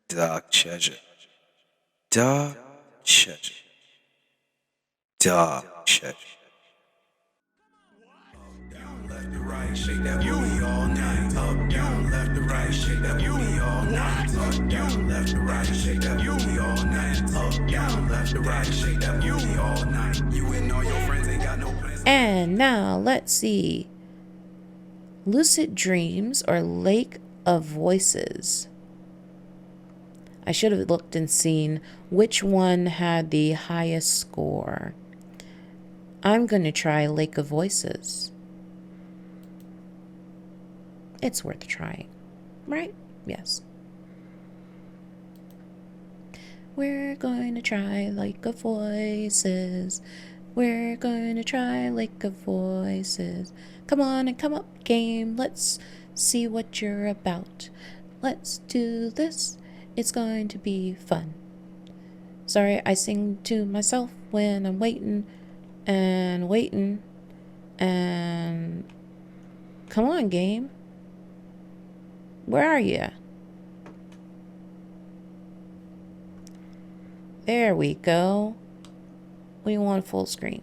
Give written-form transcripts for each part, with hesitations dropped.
Dark treasure. Dark treasure. Dark treasure. Left to right, shake that booty all night. Up, down, left to right, shake that booty all night. Up, down, left to right, shake that booty all night. Up, down, left to right, shake that booty all night. You and all your friends ain't got no plans. And now let's see. Lucid dreams or lake of voices. I should have looked and seen which one had the highest score. I'm going to try Lake of Voices. It's worth trying, right? Yes. We're going to try Lake of Voices. We're going to try Lake of Voices. Come on and come up, game. Let's see what you're about. Let's do this. It's going to be fun. Sorry, I sing to myself when I'm waiting and waiting. And come on, game. Where are you? There we go. We want full screen.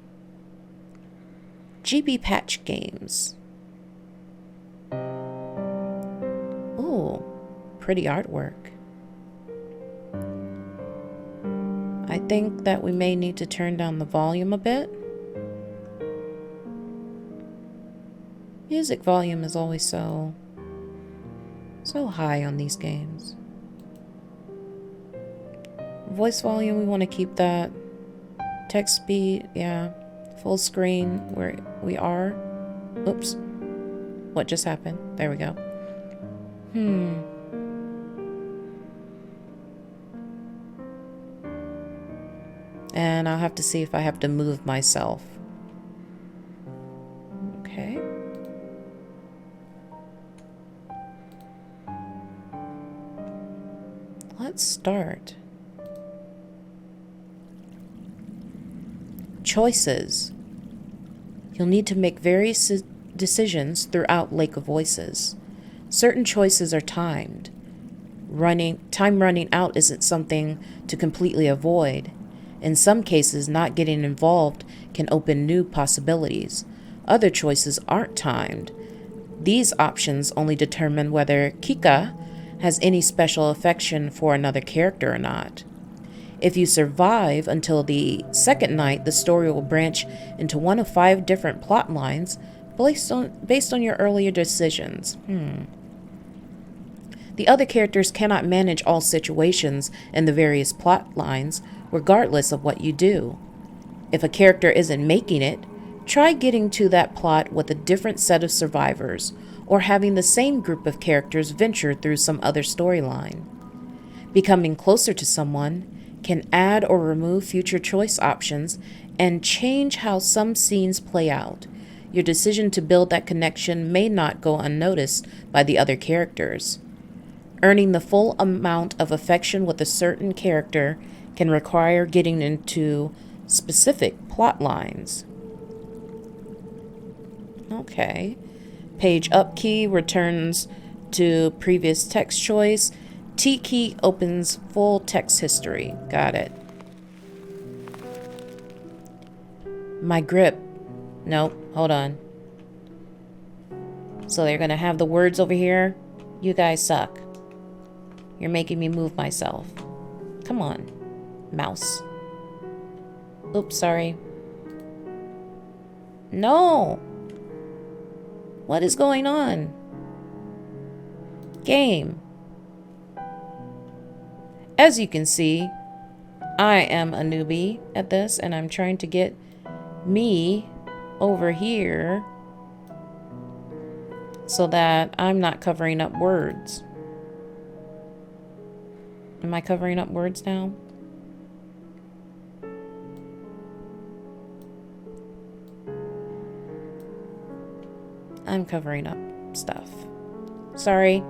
GB Patch Games. Ooh, pretty artwork. I think that we may need to turn down the volume a bit. Music volume is always so high on these games. Voice volume, we want to keep that. Text speed, yeah. Full screen where we are. Oops. What just happened? There we go. And I'll have to see if I have to move myself. Okay. Let's start. Choices. You'll need to make various decisions throughout Lake of Voices. Certain choices are timed. Time running out isn't something to completely avoid. In some cases, not getting involved can open new possibilities. Other choices aren't timed. These options only determine whether Kika has any special affection for another character or not. If you survive until the second night, the story will branch into one of 5 different plot lines based on your earlier decisions. The other characters cannot manage all situations in the various plot lines, regardless of what you do. If a character isn't making it, try getting to that plot with a different set of survivors, or having the same group of characters venture through some other storyline. Becoming closer to someone can add or remove future choice options and change how some scenes play out. Your decision to build that connection may not go unnoticed by the other characters. Earning the full amount of affection with a certain character can require getting into specific plot lines. Okay. Page up key returns to previous text choice. T key opens full text history. Got it. My grip. Nope, hold on. So they're gonna have the words over here. You guys suck. You're making me move myself. Come on, mouse. Oops, sorry. No! What is going on? Game. As you can see, I am a newbie at this, and I'm trying to get me over here so that I'm not covering up words. Am I covering up words now? I'm covering up stuff. Sorry.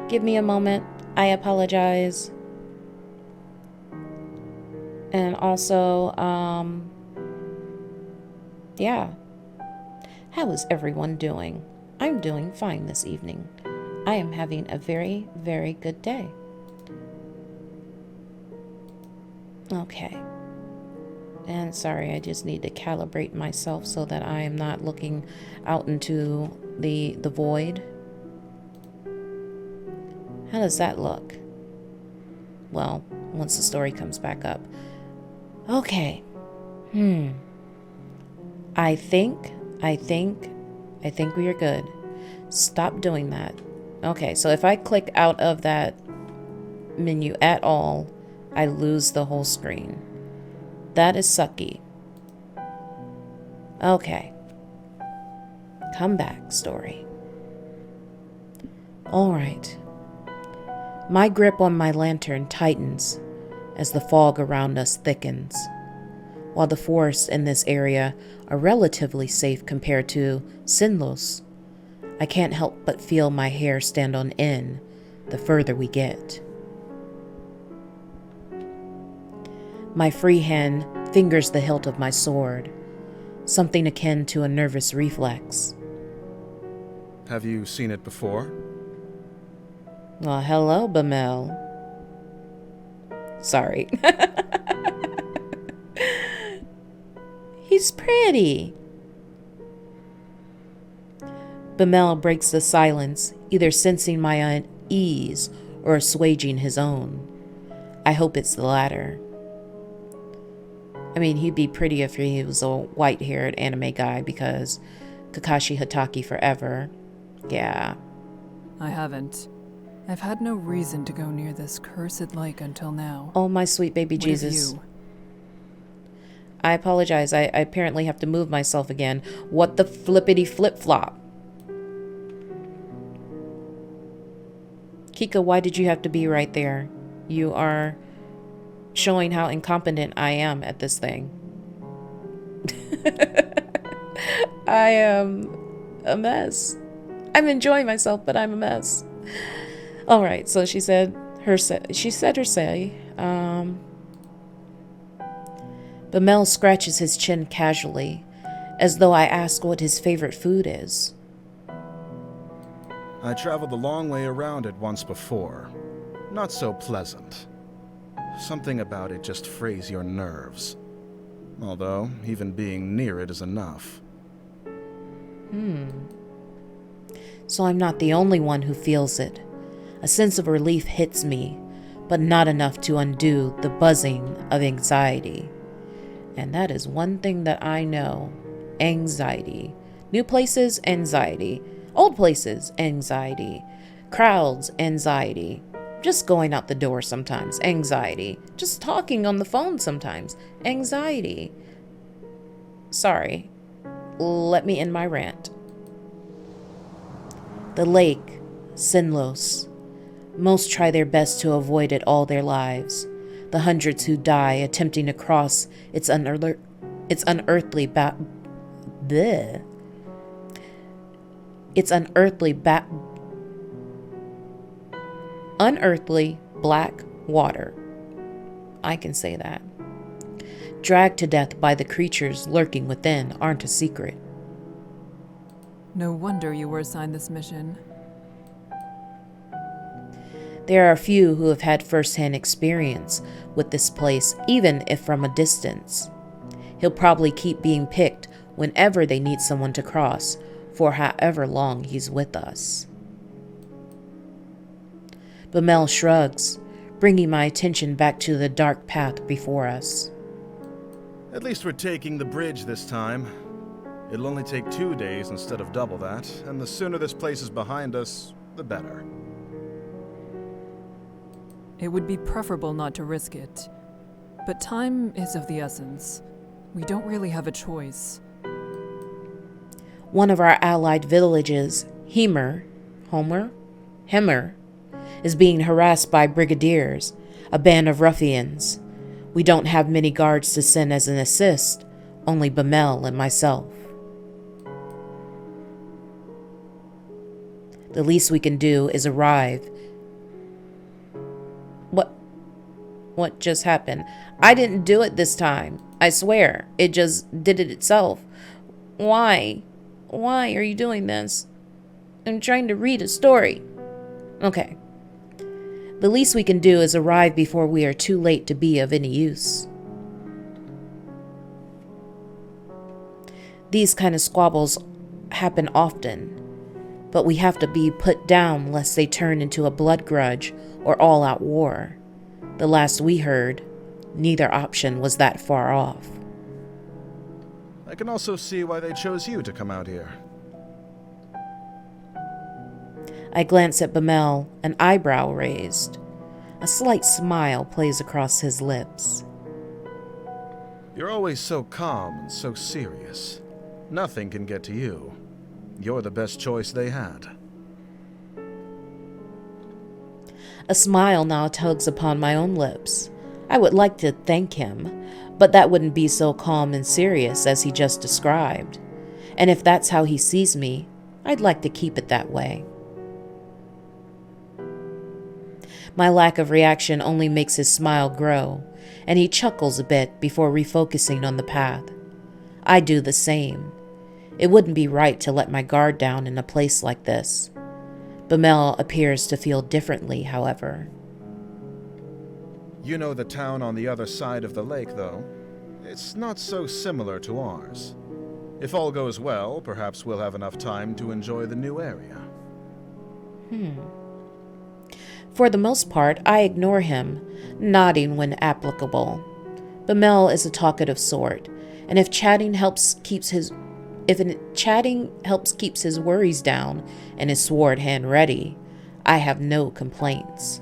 Give me a moment. I apologize. And also, yeah. How is everyone doing? I'm doing fine this evening. I am having a very, very good day. Okay. And sorry, I just need to calibrate myself so that I am not looking out into the void. How does that look? Well, once the story comes back up. Okay. I think we are good. Stop doing that. Okay, so if I click out of that menu at all, I lose the whole screen. That is sucky. Okay. Come back, story. All right. My grip on my lantern tightens as the fog around us thickens. While the forests in this area are relatively safe compared to Sinlos, I can't help but feel my hair stand on end the further we get. My free hand fingers the hilt of my sword, something akin to a nervous reflex. Have you seen it before? Well, hello, Bamel. Sorry. He's pretty. Bamel breaks the silence, either sensing my unease or assuaging his own. I hope it's the latter. I mean, he'd be pretty if he was a white-haired anime guy, because Kakashi Hatake forever. Yeah. I haven't. I've had no reason to go near this cursed lake until now. Oh, my sweet baby What Jesus. of you? I apologize. I apparently have to move myself again. What the flippity flip-flop? Kika, why did you have to be right there? You are showing how incompetent I am at this thing. I am a mess. I'm enjoying myself, but I'm a mess. All right, so she said her say. Bamel scratches his chin casually, as though I ask what his favorite food is. I traveled the long way around it once before. Not so pleasant. Something about it just frays your nerves. Although, even being near it is enough. So I'm not the only one who feels it. A sense of relief hits me, but not enough to undo the buzzing of anxiety. And that is one thing that I know. Anxiety. New places, anxiety. Old places, anxiety. Crowds, anxiety. Just going out the door sometimes, anxiety. Just talking on the phone sometimes, anxiety. Sorry. Let me end my rant. The lake, Sinlos. Most try their best to avoid it all their lives. The hundreds who die attempting to cross its unearthly black water. I can say that. Dragged to death by the creatures lurking within aren't a secret. No wonder you were assigned this mission. There are a few who have had first-hand experience with this place, even if from a distance. He'll probably keep being picked whenever they need someone to cross, for however long he's with us. Bamel shrugs, bringing my attention back to the dark path before us. At least we're taking the bridge this time. It'll only take 2 days instead of double that, and the sooner this place is behind us, the better. It would be preferable not to risk it. But time is of the essence. We don't really have a choice. One of our allied villages, Hemmer, is being harassed by brigadiers, a band of ruffians. We don't have many guards to send as an assist, only Bamel and myself. The least we can do is arrive. What just happened? I didn't do it this time. I swear. It just did it itself. Why? Why are you doing this? I'm trying to read a story. Okay. The least we can do is arrive before we are too late to be of any use. These kind of squabbles happen often, but we have to be put down lest they turn into a blood grudge or all-out war. The last we heard, neither option was that far off. I can also see why they chose you to come out here. I glance at Bamel, an eyebrow raised. A slight smile plays across his lips. You're always so calm and so serious. Nothing can get to you. You're the best choice they had. A smile now tugs upon my own lips. I would like to thank him, but that wouldn't be so calm and serious as he just described. And if that's how he sees me, I'd like to keep it that way. My lack of reaction only makes his smile grow, and he chuckles a bit before refocusing on the path. I do the same. It wouldn't be right to let my guard down in a place like this. Bamel appears to feel differently, however. You know the town on the other side of the lake, though. It's not so similar to ours. If all goes well, perhaps we'll have enough time to enjoy the new area. For the most part, I ignore him, nodding when applicable. Bamel is a talkative sort, and if chatting helps keeps his worries down and his sword hand ready, I have no complaints.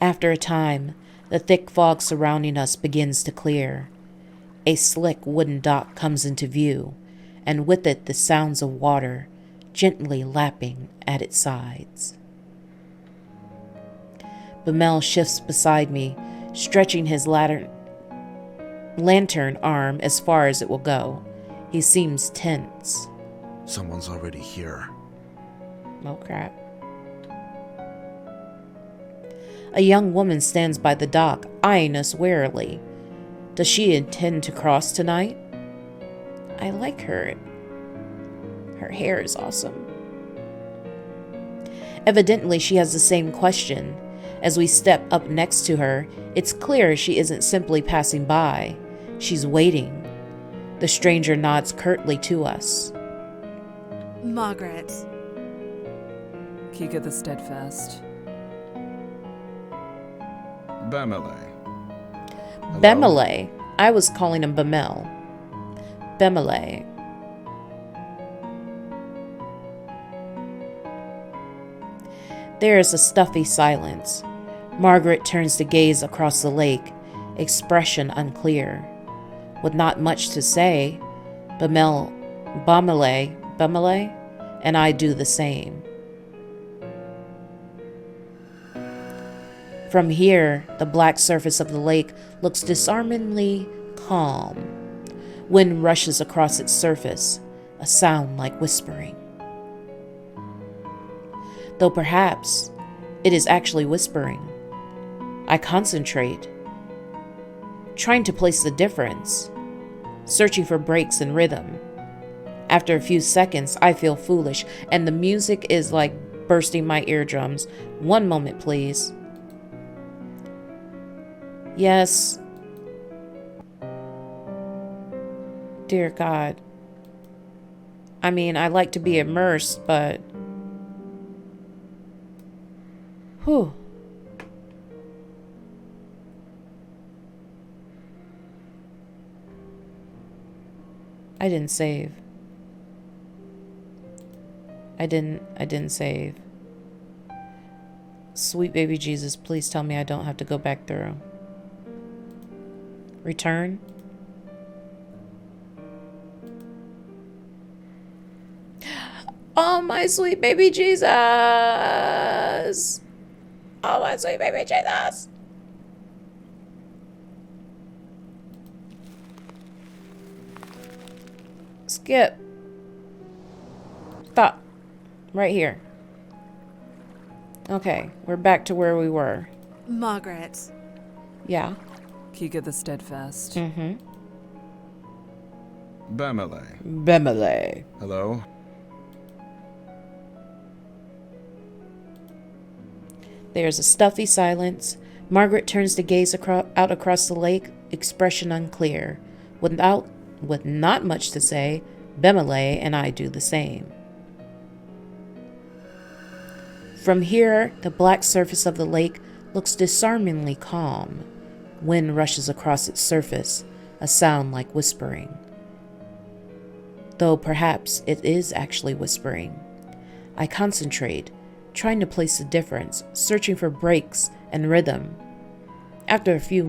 After a time, the thick fog surrounding us begins to clear. A slick wooden dock comes into view, and with it the sounds of water gently lapping at its sides. Bamel shifts beside me, stretching his lantern arm as far as it will go. He seems tense. Someone's already here. Oh, crap. A young woman stands by the dock, eyeing us warily. Does she intend to cross tonight? I like her. Her hair is awesome. Evidently, she has the same question. As we step up next to her, it's clear she isn't simply passing by. She's waiting. The stranger nods curtly to us. Margaret. Kika the Steadfast. Bamele. Bemele. I was calling him Bamel. Bemele. There is a stuffy silence. Margaret turns to gaze across the lake, expression unclear. With not much to say, Bamele, and I do the same. From here, the black surface of the lake looks disarmingly calm. Wind rushes across its surface, a sound like whispering. Though perhaps it is actually whispering. I concentrate, trying to place the difference, searching for breaks in rhythm. After a few seconds, I feel foolish, and the music is like bursting my eardrums. One moment, please. Yes. Dear God. I mean, I like to be immersed, but... Whew. I didn't save. I didn't save. Sweet baby Jesus, please tell me I don't have to go back through. Return. Oh, my sweet baby Jesus. Oh, my sweet baby Jesus. Skip. Stop. Right here. Okay, we're back to where we were. Margaret. Yeah. Kika the Steadfast. Mm-hmm. Bamele. Bemele. Hello? There's a stuffy silence. Margaret turns to gaze out across the lake, expression unclear. With not much to say, Bemele and I do the same. From here, the black surface of the lake looks disarmingly calm. Wind rushes across its surface, a sound like whispering. Though perhaps it is actually whispering. I concentrate, trying to place the difference, searching for breaks and rhythm. After a few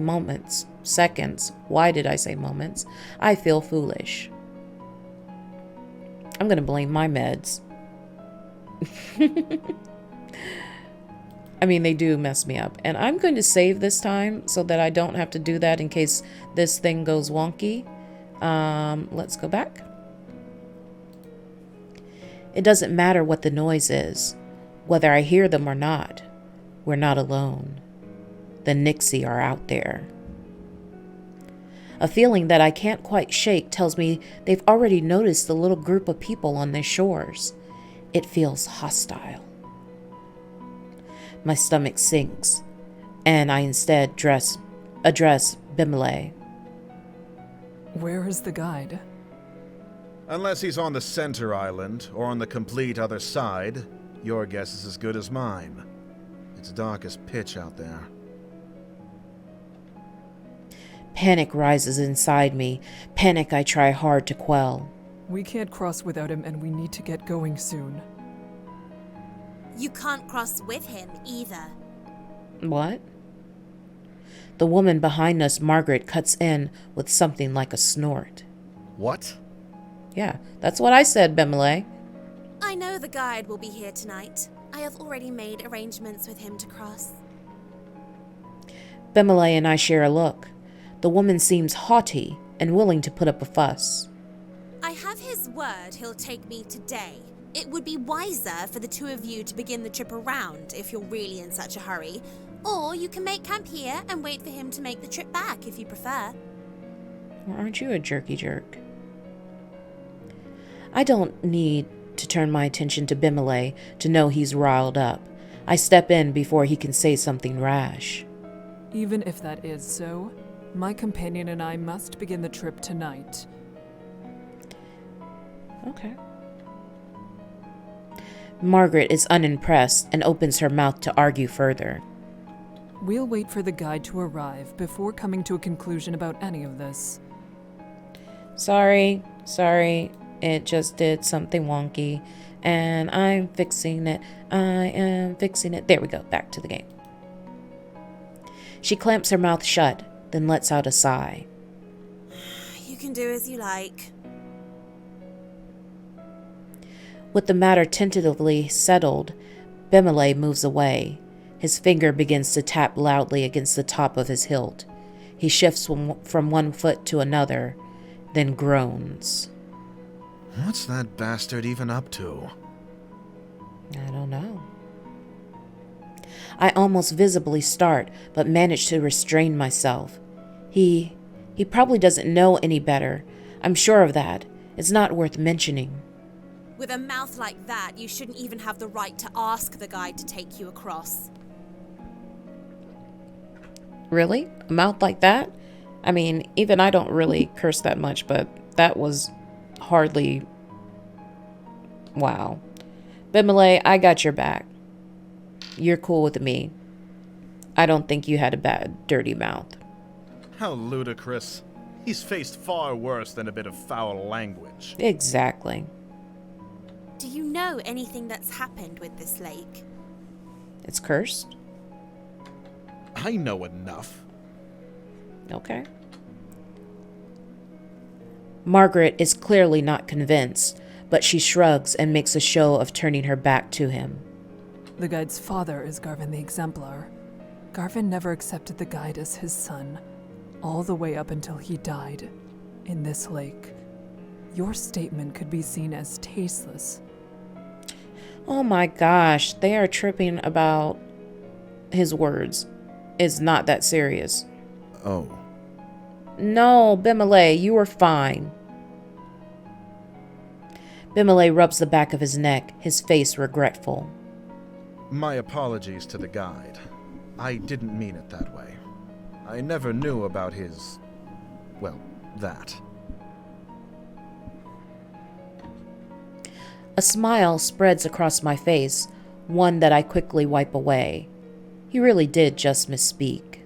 seconds, why did I say moments? I feel foolish. I'm going to blame my meds. I mean, they do mess me up. And I'm going to save this time so that I don't have to do that in case this thing goes wonky. Let's go back. It doesn't matter what the noise is, whether I hear them or not. We're not alone. The Nixie are out there. A feeling that I can't quite shake tells me they've already noticed the little group of people on their shores. It feels hostile. My stomach sinks, and I instead address Bemele. Where is the guide? Unless he's on the center island, or on the complete other side, your guess is as good as mine. It's dark as pitch out there. Panic rises inside me, panic I try hard to quell. We can't cross without him, and we need to get going soon. You can't cross with him either. What? The woman behind us, Margaret, cuts in with something like a snort. What? Yeah, that's what I said, Bemele. I know the guide will be here tonight. I have already made arrangements with him to cross. Bemele and I share a look. The woman seems haughty and willing to put up a fuss. I have his word he'll take me today. It would be wiser for the two of you to begin the trip around if you're really in such a hurry. Or you can make camp here and wait for him to make the trip back if you prefer. Or aren't you a jerky jerk? I don't need to turn my attention to Bemele to know he's riled up. I step in before he can say something rash. Even if that is so, my companion and I must begin the trip tonight. Okay. Margaret is unimpressed and opens her mouth to argue further. We'll wait for the guide to arrive before coming to a conclusion about any of this. Sorry. It just did something wonky, and I'm fixing it. I am fixing it. There we go. Back to the game. She clamps her mouth shut, then lets out a sigh. You can do as you like. With the matter tentatively settled, Bemele moves away. His finger begins to tap loudly against the top of his hilt. He shifts from one foot to another, then groans. What's that bastard even up to? I don't know. I almost visibly start, but manage to restrain myself. He probably doesn't know any better. I'm sure of that. It's not worth mentioning. With a mouth like that, you shouldn't even have the right to ask the guide to take you across. Really? A mouth like that? I mean, even I don't really curse that much, but that was hardly... Wow. Bemele, I got your back. You're cool with me. I don't think you had a bad, dirty mouth. How ludicrous. He's faced far worse than a bit of foul language. Exactly. Do you know anything that's happened with this lake? It's cursed? I know enough. Okay. Margaret is clearly not convinced, but she shrugs and makes a show of turning her back to him. The guide's father is Garvin the Exemplar. Garvin never accepted the guide as his son, all the way up until he died, in this lake. Your statement could be seen as tasteless. Oh my gosh, they are tripping about his words. It's not that serious. Oh. No, Bemele, you are fine. Bemele rubs the back of his neck, his face regretful. My apologies to the guide. I didn't mean it that way. I never knew about his... well, that. A smile spreads across my face, one that I quickly wipe away. He really did just misspeak.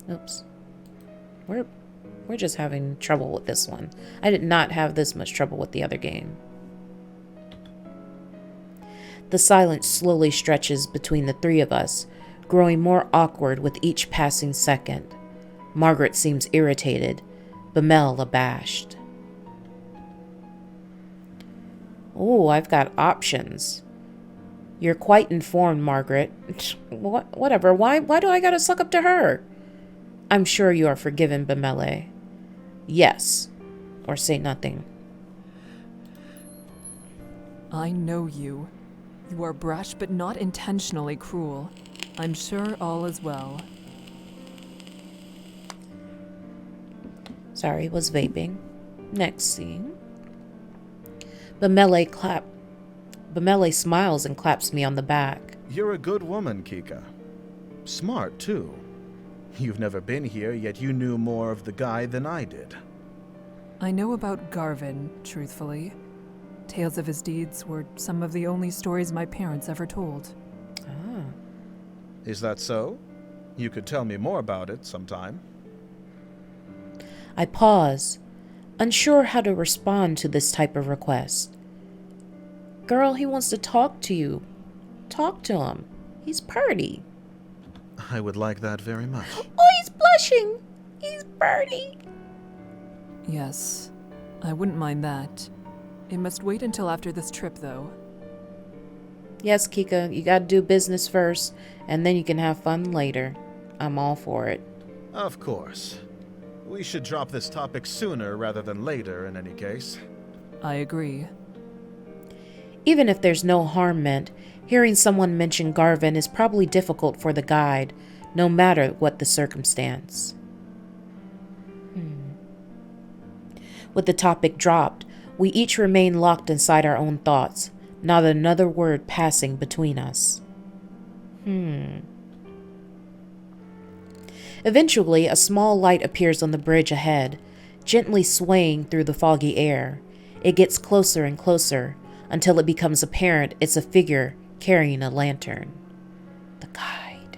Oops. We're just having trouble with this one. I did not have this much trouble with the other game. The silence slowly stretches between the three of us, growing more awkward with each passing second. Margaret seems irritated, Bamel abashed. Oh, I've got options. You're quite informed, Margaret. Whatever. Why do I gotta suck up to her? I'm sure you are forgiven, Bamele. Yes. Or say nothing. I know you. You are brash but not intentionally cruel. I'm sure all is well. Sorry, was vaping. Next scene. Bamele smiles and claps me on the back. You're a good woman, Kika. Smart, too. You've never been here, yet you knew more of the guy than I did. I know about Garvin, truthfully. Tales of his deeds were some of the only stories my parents ever told. Ah. Is that so? You could tell me more about it sometime. I pause, unsure how to respond to this type of request. Girl, he wants to talk to you. Talk to him. He's purty. I would like that very much. Oh, he's blushing. He's purty. Yes, I wouldn't mind that. It must wait until after this trip, though. Yes, Kika, you gotta do business first, and then you can have fun later. I'm all for it. Of course. We should drop this topic sooner rather than later, in any case. I agree. Even if there's no harm meant, hearing someone mention Garvin is probably difficult for the guide, no matter what the circumstance. With the topic dropped, we each remain locked inside our own thoughts, not another word passing between us. Eventually, a small light appears on the bridge ahead, gently swaying through the foggy air. It gets closer and closer, until it becomes apparent it's a figure carrying a lantern. The guide.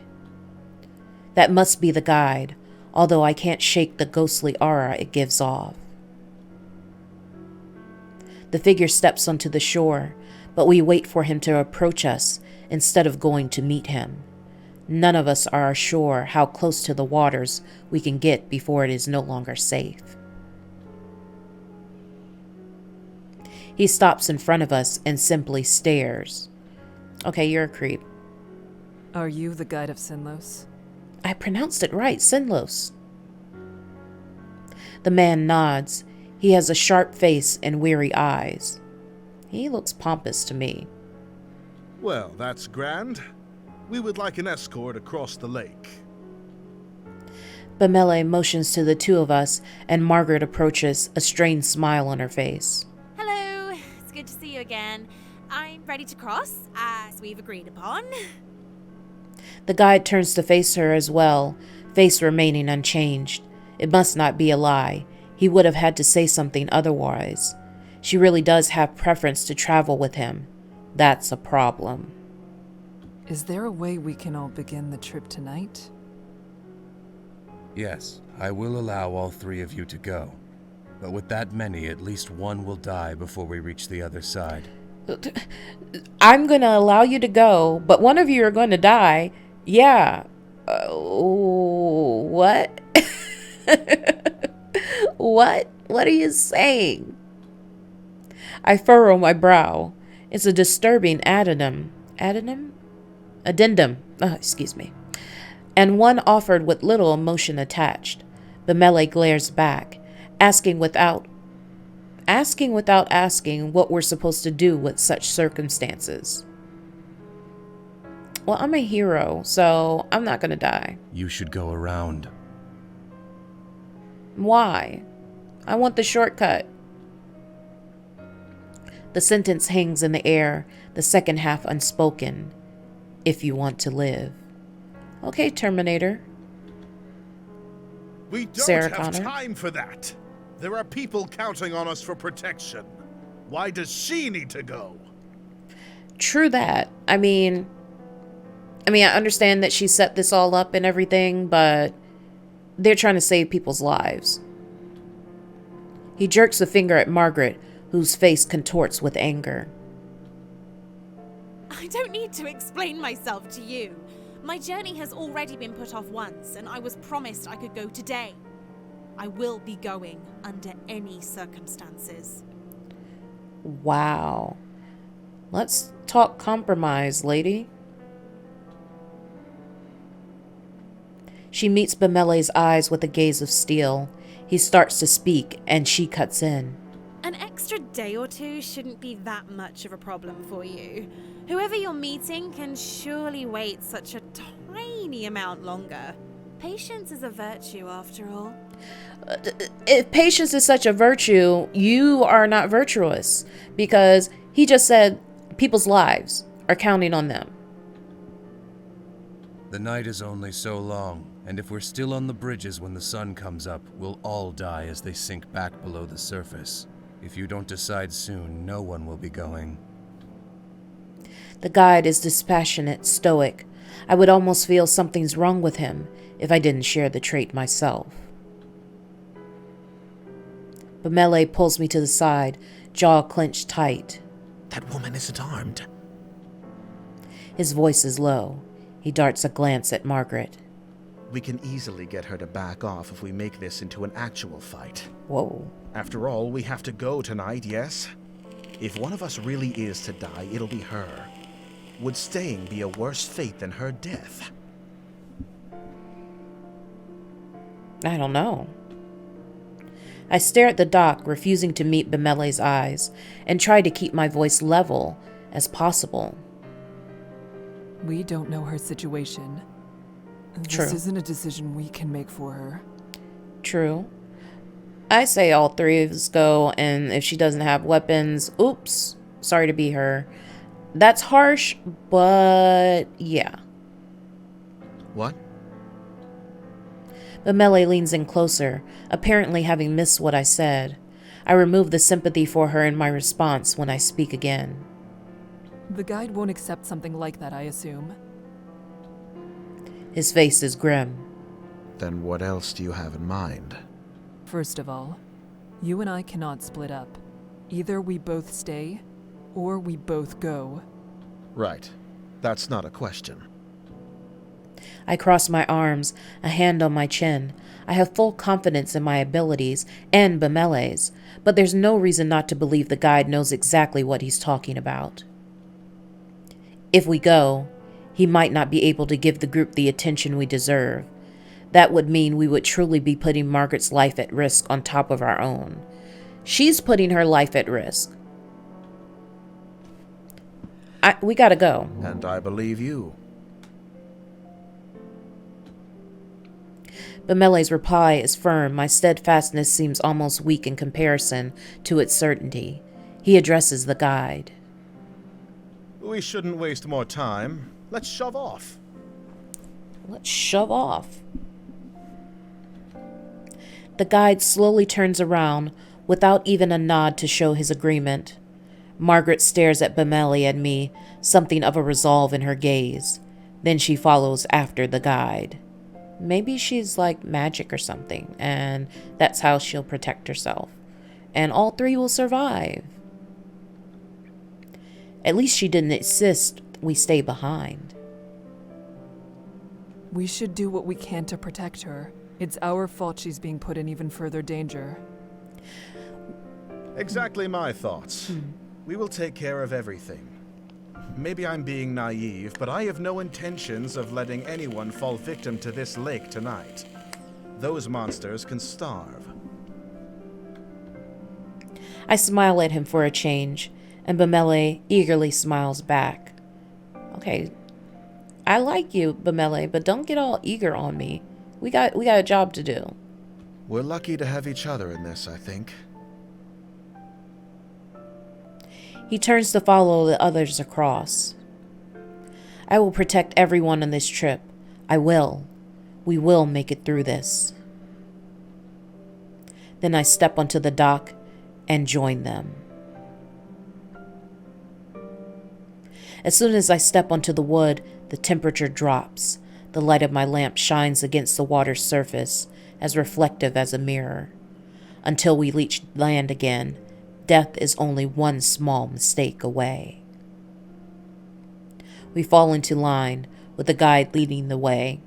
That must be the guide, although I can't shake the ghostly aura it gives off. The figure steps onto the shore, but we wait for him to approach us instead of going to meet him. None of us are sure how close to the waters we can get before it is no longer safe. He stops in front of us and simply stares. Okay, you're a creep. Are you the guide of Sinlos? I pronounced it right, Sinlos. The man nods. He has a sharp face and weary eyes. He looks pompous to me. Well, that's grand. We would like an escort across the lake. Bamele motions to the two of us, and Margaret approaches, a strained smile on her face. Hello, it's good to see you again. I'm ready to cross, as we've agreed upon. The guide turns to face her as well, face remaining unchanged. It must not be a lie. He would have had to say something otherwise. She really does have preference to travel with him. That's a problem. Is there a way we can all begin the trip tonight? Yes, I will allow all three of you to go. But with that many, at least one will die before we reach the other side. I'm going to allow you to go, but one of you are going to die. Yeah. What? What are you saying? I furrow my brow. It's a disturbing addendum. Addendum. Excuse me. And one offered with little emotion attached. Bamele glares back, asking without asking what we're supposed to do with such circumstances. Well, I'm a hero, so I'm not gonna die. You should go around. Why? I want the shortcut. The sentence hangs in the air, the second half unspoken. If you want to live. Okay, Terminator. We don't Sarah have Connor. time for that. There are people counting on us for protection. Why does she need to go? True that. I mean, I understand that she set this all up and everything, but they're trying to save people's lives. He jerks a finger at Margaret, whose face contorts with anger. I don't need to explain myself to you. My journey has already been put off once, and I was promised I could go today. I will be going under any circumstances. Wow. Let's talk compromise, lady. She meets Bemele's eyes with a gaze of steel. He starts to speak, and she cuts in. An extra day or two shouldn't be that much of a problem for you. Whoever you're meeting can surely wait such a tiny amount longer. Patience is a virtue, after all. If patience is such a virtue, you are not virtuous, because he just said people's lives are counting on them. The night is only so long, and if we're still on the bridges when the sun comes up, we'll all die as they sink back below the surface. If you don't decide soon, no one will be going. The guide is dispassionate, stoic. I would almost feel something's wrong with him if I didn't share the trait myself. Bemele pulls me to the side, jaw clenched tight. That woman isn't armed. His voice is low. He darts a glance at Margaret. We can easily get her to back off if we make this into an actual fight. Whoa. After all, we have to go tonight, yes? If one of us really is to die, it'll be her. Would staying be a worse fate than her death? I don't know. I stare at the dock, refusing to meet Bemele's eyes, and try to keep my voice level as possible. We don't know her situation. True. This isn't a decision we can make for her. True. I say all three of us go, and if she doesn't have weapons, oops, sorry to be her. That's harsh, but yeah. What? Bemele leans in closer, apparently having missed what I said. I remove the sympathy for her in my response when I speak again. The guide won't accept something like that, I assume. His face is grim. Then what else do you have in mind? First of all, you and I cannot split up. Either we both stay, or we both go. Right. That's not a question. I cross my arms, a hand on my chin. I have full confidence in my abilities and Bemele's, but there's no reason not to believe the guide knows exactly what he's talking about. If we go, he might not be able to give the group the attention we deserve. That would mean we would truly be putting Margaret's life at risk on top of our own. She's putting her life at risk. We gotta go. And I believe you. Bemele's reply is firm. My steadfastness seems almost weak in comparison to its certainty. He addresses the guide. We shouldn't waste more time. Let's shove off. Let's shove off. The guide slowly turns around without even a nod to show his agreement. Margaret stares at Bemele and me, something of a resolve in her gaze. Then she follows after the guide. Maybe she's like magic or something, and that's how she'll protect herself. And all three will survive. At least she didn't insist we stay behind. We should do what we can to protect her. It's our fault she's being put in even further danger. Exactly my thoughts. We will take care of everything. Maybe I'm being naive, but I have no intentions of letting anyone fall victim to this lake tonight. Those monsters can starve. I smile at him for a change, and Bemele eagerly smiles back. Okay, I like you, Bemele, but don't get all eager on me. We got a job to do. We're lucky to have each other in this, I think. He turns to follow the others across. I will protect everyone on this trip. I will. We will make it through this. Then I step onto the dock and join them. As soon as I step onto the wood, the temperature drops. The light of my lamp shines against the water's surface, as reflective as a mirror. Until we reach land again, death is only one small mistake away. We fall into line, with the guide leading the way.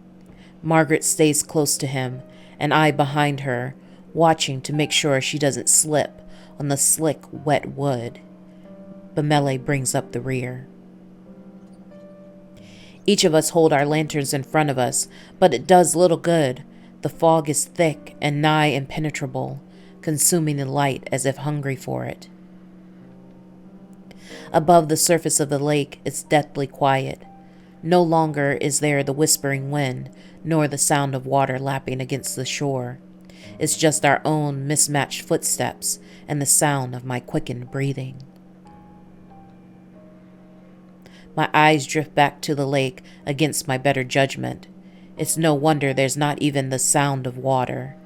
Margaret stays close to him, and I behind her, watching to make sure she doesn't slip on the slick, wet wood. Bemele brings up the rear. Each of us hold our lanterns in front of us, but it does little good. The fog is thick and nigh impenetrable, consuming the light as if hungry for it. Above the surface of the lake, it's deathly quiet. No longer is there the whispering wind, nor the sound of water lapping against the shore. It's just our own mismatched footsteps and the sound of my quickened breathing. My eyes drift back to the lake against my better judgment. It's no wonder there's not even the sound of water.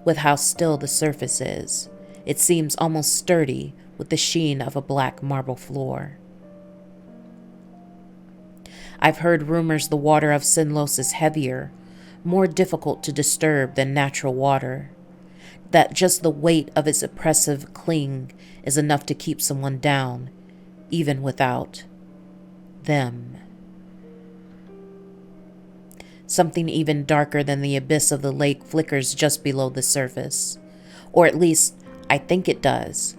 With how still the surface is, it seems almost sturdy with the sheen of a black marble floor. I've heard rumors the water of Sinlos is heavier, more difficult to disturb than natural water, that just the weight of its oppressive cling is enough to keep someone down, even without them. Something even darker than the abyss of the lake flickers just below the surface, or at least I think it does.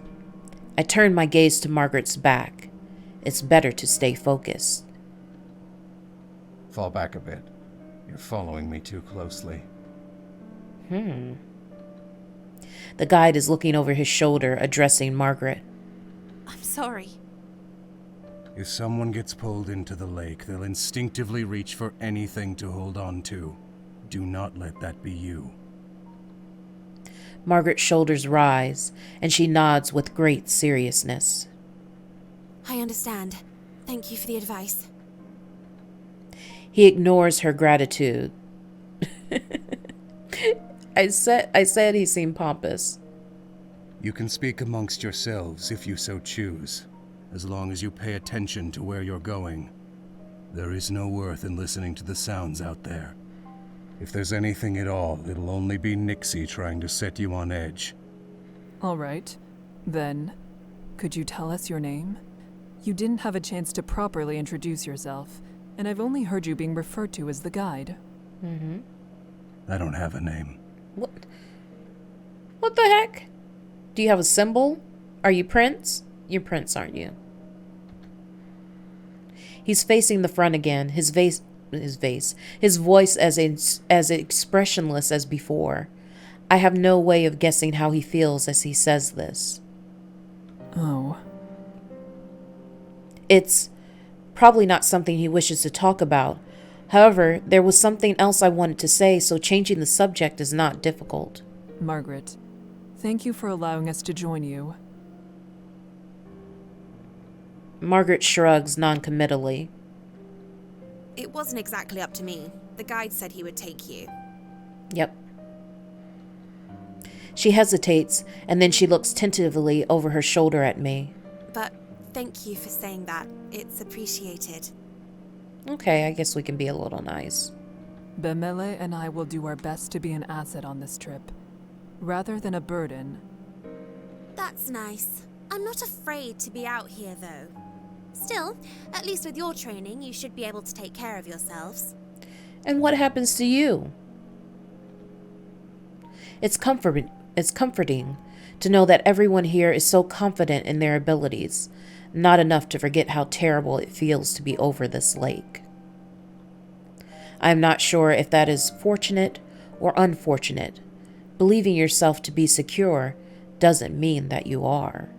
I turn my gaze to Margaret's back. It's better to stay focused. Fall back a bit. You're following me too closely. The guide is looking over his shoulder, addressing Margaret. I'm sorry. If someone gets pulled into the lake, they'll instinctively reach for anything to hold on to. Do not let that be you. Margaret's shoulders rise, and she nods with great seriousness. I understand. Thank you for the advice. He ignores her gratitude. I said he seemed pompous. You can speak amongst yourselves if you so choose, as long as you pay attention to where you're going. There is no worth in listening to the sounds out there. If there's anything at all, it'll only be Nixie trying to set you on edge. All right. Then, could you tell us your name? You didn't have a chance to properly introduce yourself, and I've only heard you being referred to as the guide. I don't have a name. What? What the heck? Do you have a symbol? Are you Prince? You're Prince, aren't you? He's facing the front again, his voice as expressionless as before. I have no way of guessing how he feels as he says this. Oh. It's probably not something he wishes to talk about. However, there was something else I wanted to say, so changing the subject is not difficult. Margaret, thank you for allowing us to join you. Margaret shrugs noncommittally. It wasn't exactly up to me. The guide said he would take you. Yep. She hesitates, and then she looks tentatively over her shoulder at me. But thank you for saying that. It's appreciated. Okay, I guess we can be a little nice. Bemele and I will do our best to be an asset on this trip, rather than a burden. That's nice. I'm not afraid to be out here, though. Still, at least with your training, you should be able to take care of yourselves. And what happens to you? It's comforting to know that everyone here is so confident in their abilities, not enough to forget how terrible it feels to be over this lake. I am not sure if that is fortunate or unfortunate. Believing yourself to be secure doesn't mean that you are.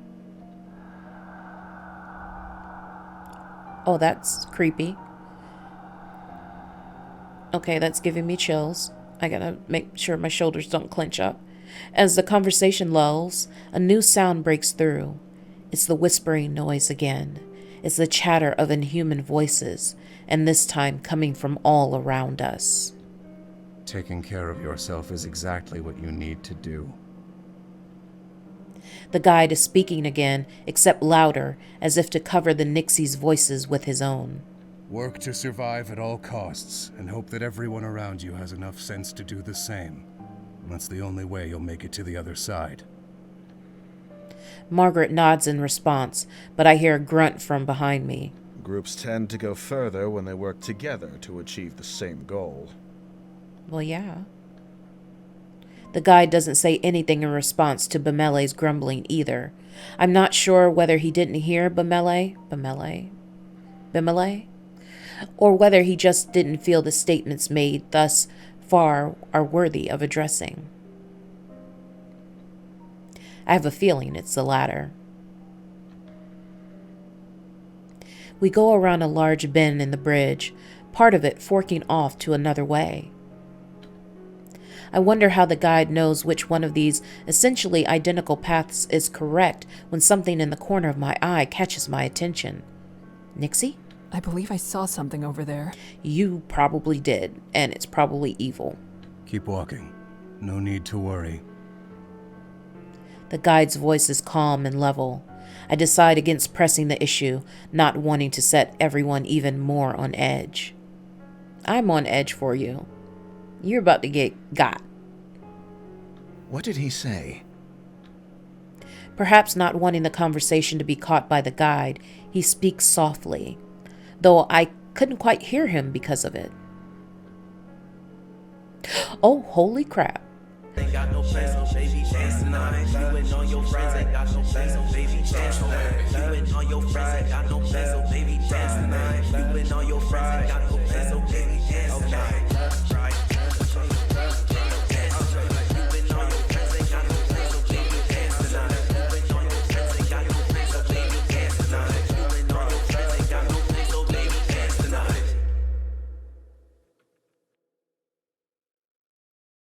Oh, that's creepy. Okay, that's giving me chills. I gotta make sure my shoulders don't clench up. As the conversation lulls, a new sound breaks through. It's the whispering noise again. It's the chatter of inhuman voices, and this time coming from all around us. Taking care of yourself is exactly what you need to do. The guide is speaking again, except louder, as if to cover the Nixie's voices with his own. Work to survive at all costs, and hope that everyone around you has enough sense to do the same. That's the only way you'll make it to the other side. Margaret nods in response, but I hear a grunt from behind me. Groups tend to go further when they work together to achieve the same goal. Well, yeah. The guide doesn't say anything in response to Bamele's grumbling either. I'm not sure whether he didn't hear Bamele, or whether he just didn't feel the statements made thus far are worthy of addressing. I have a feeling it's the latter. We go around a large bend in the bridge, part of it forking off to another way. I wonder how the guide knows which one of these essentially identical paths is correct when something in the corner of my eye catches my attention. Nixie? I believe I saw something over there. You probably did, and it's probably evil. Keep walking. No need to worry. The guide's voice is calm and level. I decide against pressing the issue, not wanting to set everyone even more on edge. I'm on edge for you. You're about to get got. What did he say? Perhaps not wanting the conversation to be caught by the guide, he speaks softly, though I couldn't quite hear him because of it. Oh, holy crap. Ain't got no plans on baby dance tonight. You and all your friends ain't got no plans on baby dance tonight. You and all your friends ain't got no plans on baby dance tonight. You and all your friends ain't got no plans on baby